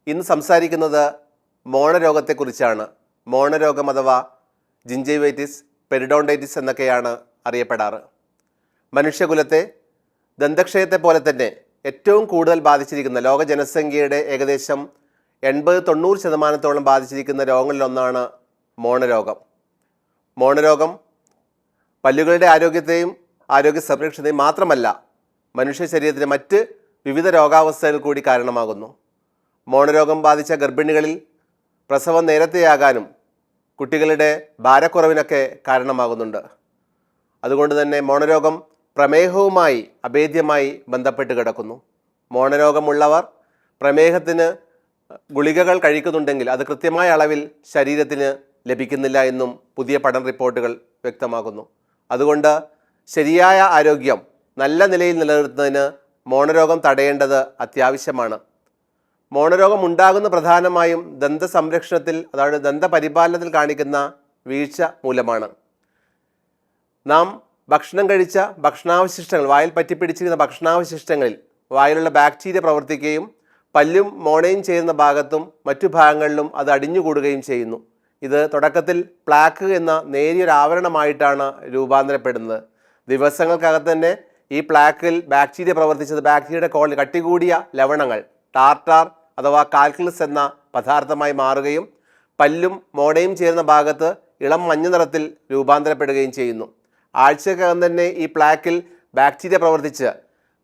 ഇന്ന് സംസാരിക്കുന്നത് മോണരോഗത്തെക്കുറിച്ചാണ്. മോണരോഗം അഥവാ ജിഞ്ചൈവൈറ്റിസ്, പെരിഡോണ്ടൈറ്റിസ് എന്നൊക്കെയാണ് അറിയപ്പെടാറ്. മനുഷ്യകുലത്തെ ദന്തക്ഷയത്തെ പോലെ തന്നെ ഏറ്റവും കൂടുതൽ ബാധിച്ചിരിക്കുന്ന, ലോക ജനസംഖ്യയുടെ ഏകദേശം 80-90% ബാധിച്ചിരിക്കുന്ന രോഗങ്ങളിലൊന്നാണ് മോണരോഗം. മോണരോഗം പല്ലുകളുടെ ആരോഗ്യത്തെയും ആരോഗ്യ സംരക്ഷണത്തെയും മാത്രമല്ല, മനുഷ്യ ശരീരത്തിലെ മറ്റ് വിവിധ രോഗാവസ്ഥകൾ കൂടി കാരണമാകുന്നു. മോണരോഗം ബാധിച്ച ഗർഭിണികളിൽ പ്രസവം നേരത്തെയാകാനും കുട്ടികളുടെ ഭാരക്കുറവിനൊക്കെ കാരണമാകുന്നുണ്ട്. അതുകൊണ്ട് തന്നെ മോണരോഗം പ്രമേഹവുമായി അഭേദ്യമായി ബന്ധപ്പെട്ട് കിടക്കുന്നു. മോണരോഗമുള്ളവർ പ്രമേഹത്തിന് ഗുളികകൾ കഴിക്കുന്നുണ്ടെങ്കിൽ അത് കൃത്യമായ അളവിൽ ശരീരത്തിന് ലഭിക്കുന്നില്ല എന്നും പുതിയ പഠന റിപ്പോർട്ടുകൾ വ്യക്തമാക്കുന്നു. അതുകൊണ്ട് ശരിയായ ആരോഗ്യം നല്ല നിലയിൽ നിലനിർത്തുന്നതിന് മോണരോഗം തടയേണ്ടത് അത്യാവശ്യമാണ്. മോണരോഗം ഉണ്ടാകുന്ന പ്രധാനമായും ദന്ത സംരക്ഷണത്തിൽ, അതായത് ദന്തപരിപാലനത്തിൽ കാണിക്കുന്ന വീഴ്ച മൂലമാണ്. നാം ഭക്ഷണം കഴിച്ച ഭക്ഷണാവശിഷ്ടങ്ങൾ, വായിൽ പറ്റിപ്പിടിച്ചിരിക്കുന്ന ഭക്ഷണാവശിഷ്ടങ്ങളിൽ വായിലുള്ള ബാക്ടീരിയ പ്രവർത്തിക്കുകയും പല്ലും മോണയും ചേരുന്ന ഭാഗത്തും മറ്റു ഭാഗങ്ങളിലും അത് അടിഞ്ഞുകൂടുകയും ചെയ്യുന്നു. ഇത് തുടക്കത്തിൽ പ്ലാക്ക് എന്ന നേരിയൊരു ആവരണമായിട്ടാണ് രൂപാന്തരപ്പെടുന്നത്. ദിവസങ്ങൾക്കകത്ത് തന്നെ ഈ പ്ലാക്കിൽ ബാക്ടീരിയ പ്രവർത്തിച്ചത് ബാക്ടീരിയയുടെ കോളനി, കട്ടികൂടിയ ലവണങ്ങൾ, ടാർട്ടാർ അഥവാ കാൽക്കുലസ് എന്ന പദാർത്ഥമായി മാറുകയും പല്ലും മോണയും ചേരുന്ന ഭാഗത്ത് ഇളം മഞ്ഞ നിറത്തിൽ രൂപാന്തരപ്പെടുകയും ചെയ്യുന്നു. ആഴ്ചക്കകം തന്നെ ഈ പ്ലാക്കിൽ ബാക്ടീരിയ പ്രവർത്തിച്ച്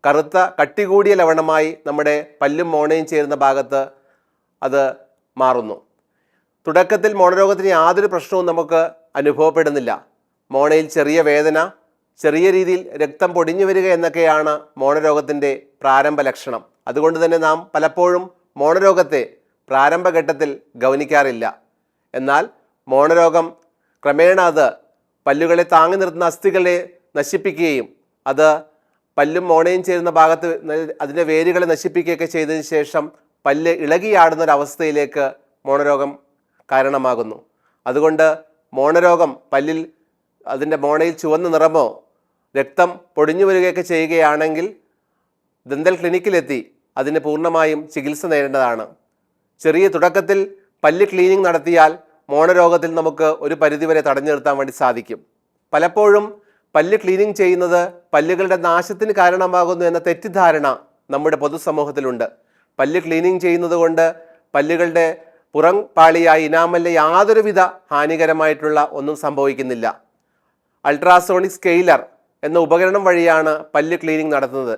കറുത്ത കട്ടികൂടിയ ലവണമായി നമ്മുടെ പല്ലും മോണയും ചേരുന്ന ഭാഗത്ത് അത് മാറുന്നു. തുടക്കത്തിൽ മോണരോഗത്തിന് യാതൊരു പ്രശ്നവും നമുക്ക് അനുഭവപ്പെടുന്നില്ല. മോണയിൽ ചെറിയ വേദന, ചെറിയ രീതിയിൽ രക്തം പൊടിഞ്ഞു വരിക എന്നൊക്കെയാണ് മോണരോഗത്തിൻ്റെ പ്രാരംഭ ലക്ഷണം. അതുകൊണ്ട് തന്നെ നാം പലപ്പോഴും മോണരോഗത്തെ പ്രാരംഭഘട്ടത്തിൽ ഗൗനിക്കാറില്ല. എന്നാൽ മോണരോഗം ക്രമേണ അത് പല്ലുകളെ താങ്ങി നിർത്തുന്ന അസ്ഥികളെ നശിപ്പിക്കുകയും അത് പല്ലും മോണയും ചേരുന്ന ഭാഗത്ത് അതിൻ്റെ വേരുകളെ നശിപ്പിക്കുകയൊക്കെ ചെയ്തതിന് ശേഷം പല്ല് ഇളകിയാടുന്നൊരവസ്ഥയിലേക്ക് മോണരോഗം കാരണമാകുന്നു. അതുകൊണ്ട് മോണരോഗം പല്ലിൽ അതിൻ്റെ മോണയിൽ ചുവന്ന നിറമോ രക്തം പൊടിഞ്ഞു വരികയൊക്കെ ചെയ്യുകയാണെങ്കിൽ ദന്തൽ ക്ലിനിക്കിലെത്തി അതിന് പൂർണ്ണമായും ചികിത്സ നേടേണ്ടതാണ്. ചെറിയ തുടക്കത്തിൽ പല്ല് ക്ലീനിങ് നടത്തിയാൽ മോണരോഗത്തിൽ നമുക്ക് ഒരു പരിധിവരെ തടഞ്ഞു നിർത്താൻ വേണ്ടി സാധിക്കും. പലപ്പോഴും പല്ല് ക്ലീനിങ് ചെയ്യുന്നത് പല്ലുകളുടെ നാശത്തിന് കാരണമാകുന്നു എന്ന തെറ്റിദ്ധാരണ നമ്മുടെ പൊതുസമൂഹത്തിലുണ്ട്. പല്ല് ക്ലീനിങ് ചെയ്യുന്നത് കൊണ്ട് പല്ലുകളുടെ പുറം പാളിയായി ഇനാമലിലെ യാതൊരുവിധ ഹാനികരമായിട്ടുള്ള ഒന്നും സംഭവിക്കുന്നില്ല. അൾട്രാസോണിക് സ്കെയിലർ എന്ന ഉപകരണം വഴിയാണ് പല്ല് ക്ലീനിങ് നടത്തുന്നത്.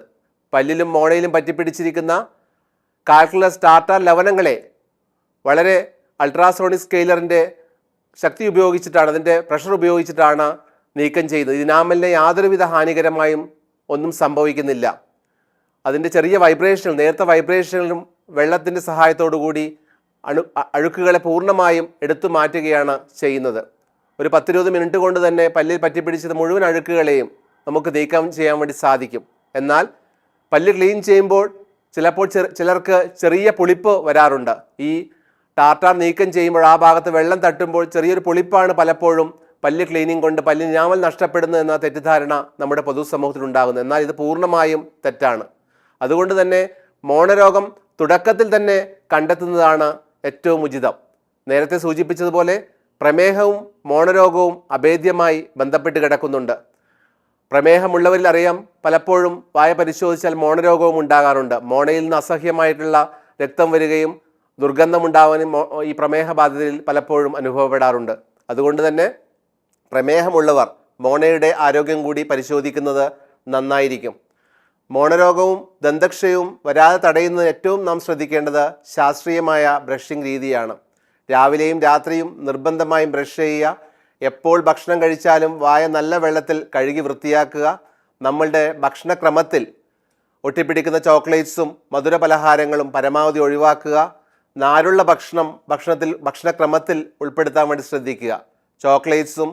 പല്ലിലും മോണയിലും പറ്റിപ്പിടിച്ചിരിക്കുന്ന കാൽക്കുലസ്, ടാർട്ടാർ ലവണങ്ങളെ വളരെ അൾട്രാസോണിക് സ്കെയിലറിൻ്റെ ശക്തി ഉപയോഗിച്ചിട്ടാണ്, അതിൻ്റെ പ്രഷർ ഉപയോഗിച്ചിട്ടാണ് നീക്കം ചെയ്യുന്നത്. ഇനാമലിനെ യാതൊരുവിധ ഹാനികരമായും ഒന്നും സംഭവിക്കുന്നില്ല. അതിൻ്റെ ചെറിയ വൈബ്രേഷനും, നേരത്തെ വൈബ്രേഷനിലും വെള്ളത്തിൻ്റെ സഹായത്തോടു കൂടി അഴുക്കുകളെ പൂർണ്ണമായും എടുത്തു മാറ്റുകയാണ് ചെയ്യുന്നത്. ഒരു 10-20 മിനിറ്റ് കൊണ്ട് തന്നെ പല്ലിൽ പറ്റിപ്പിടിച്ചത് മുഴുവൻ അഴുക്കുകളെയും നമുക്ക് നീക്കം ചെയ്യാൻ വേണ്ടി സാധിക്കും. എന്നാൽ പല്ല് ക്ലീൻ ചെയ്യുമ്പോൾ ചിലപ്പോൾ ചിലർക്ക് ചെറിയ പുളിപ്പ് വരാറുണ്ട്. ഈ ടാർട്ടാർ നീക്കം ചെയ്യുമ്പോൾ ആ ഭാഗത്ത് വെള്ളം തട്ടുമ്പോൾ ചെറിയൊരു പുളിപ്പാണ് പലപ്പോഴും പല്ല് ക്ലീനിങ് കൊണ്ട് പല്ലിന് ഇനാമൽ നഷ്ടപ്പെടുന്നു എന്ന തെറ്റിദ്ധാരണ നമ്മുടെ പൊതുസമൂഹത്തിലുണ്ടാകുന്നു. എന്നാൽ ഇത് പൂർണ്ണമായും തെറ്റാണ്. അതുകൊണ്ട് തന്നെ മോണരോഗം തുടക്കത്തിൽ തന്നെ കണ്ടെത്തുന്നതാണ് ഏറ്റവും ഉചിതം. നേരത്തെ സൂചിപ്പിച്ചതുപോലെ പ്രമേഹവും മോണരോഗവും അഭേദ്യമായി ബന്ധപ്പെട്ട് കിടക്കുന്നുണ്ട്. പ്രമേഹമുള്ളവരിൽ അറിയാം, പലപ്പോഴും വായ പരിശോധിച്ചാൽ മോണരോഗവും ഉണ്ടാകാറുണ്ട്. മോണയിൽ നിന്ന് അസഹ്യമായിട്ടുള്ള രക്തം വരികയും ദുർഗന്ധമുണ്ടാവാനും ഈ പ്രമേഹ ബാധിതരിൽ പലപ്പോഴും അനുഭവപ്പെടാറുണ്ട്. അതുകൊണ്ട് തന്നെ പ്രമേഹമുള്ളവർ മോണയുടെ ആരോഗ്യം കൂടി പരിശോധിക്കുന്നത് നന്നായിരിക്കും. മോണരോഗവും ദന്തക്ഷയവും വരാതെ തടയുന്നതിന് ഏറ്റവും നാം ശ്രദ്ധിക്കേണ്ടത് ശാസ്ത്രീയമായ ബ്രഷിംഗ് രീതിയാണ്. രാവിലെയും രാത്രിയും നിർബന്ധമായും ബ്രഷ് ചെയ്യുക. എപ്പോൾ ഭക്ഷണം കഴിച്ചാലും വായ നല്ല വെള്ളത്തിൽ കഴുകി വൃത്തിയാക്കുക. നമ്മളുടെ ഭക്ഷണക്രമത്തിൽ ഒട്ടിപ്പിടിക്കുന്ന ചോക്ലേറ്റ്സും മധുര പലഹാരങ്ങളും പരമാവധി ഒഴിവാക്കുക. നാരുള്ള ഭക്ഷണക്രമത്തിൽ ഉൾപ്പെടുത്താൻ വേണ്ടി ശ്രദ്ധിക്കുക. ചോക്ലേറ്റ്സും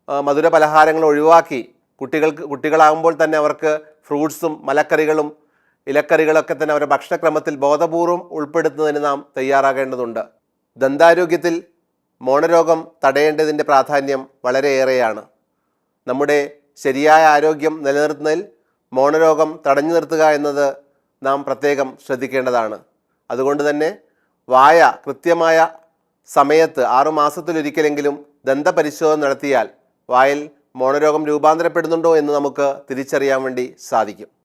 മധുര പലഹാരങ്ങളും ഒഴിവാക്കി കുട്ടികളാകുമ്പോൾ തന്നെ അവർക്ക് ഫ്രൂട്ട്സും മലക്കറികളും ഇലക്കറികളൊക്കെ തന്നെ അവരുടെ ഭക്ഷണക്രമത്തിൽ ബോധപൂർവം ഉൾപ്പെടുത്തുന്നതിന് നാം തയ്യാറാകേണ്ടതുണ്ട്. ദന്താരോഗ്യത്തിൽ മോണരോഗം തടയേണ്ടതിൻ്റെ പ്രാധാന്യം വളരെയേറെയാണ്. നമ്മുടെ ശരിയായ ആരോഗ്യം നിലനിർത്തുന്നതിൽ മോണരോഗം തടഞ്ഞു നിർത്തുക എന്നത് നാം പ്രത്യേകം ശ്രദ്ധിക്കേണ്ടതാണ്. അതുകൊണ്ട് തന്നെ വായ കൃത്യമായ സമയത്ത് 6 മാസത്തിലൊരിക്കലെങ്കിലും ദന്തപരിശോധന നടത്തിയാൽ വായിൽ മോണരോഗം രൂപാന്തരപ്പെടുന്നുണ്ടോ എന്ന് നമുക്ക് തിരിച്ചറിയാൻ വേണ്ടി സാധിക്കും.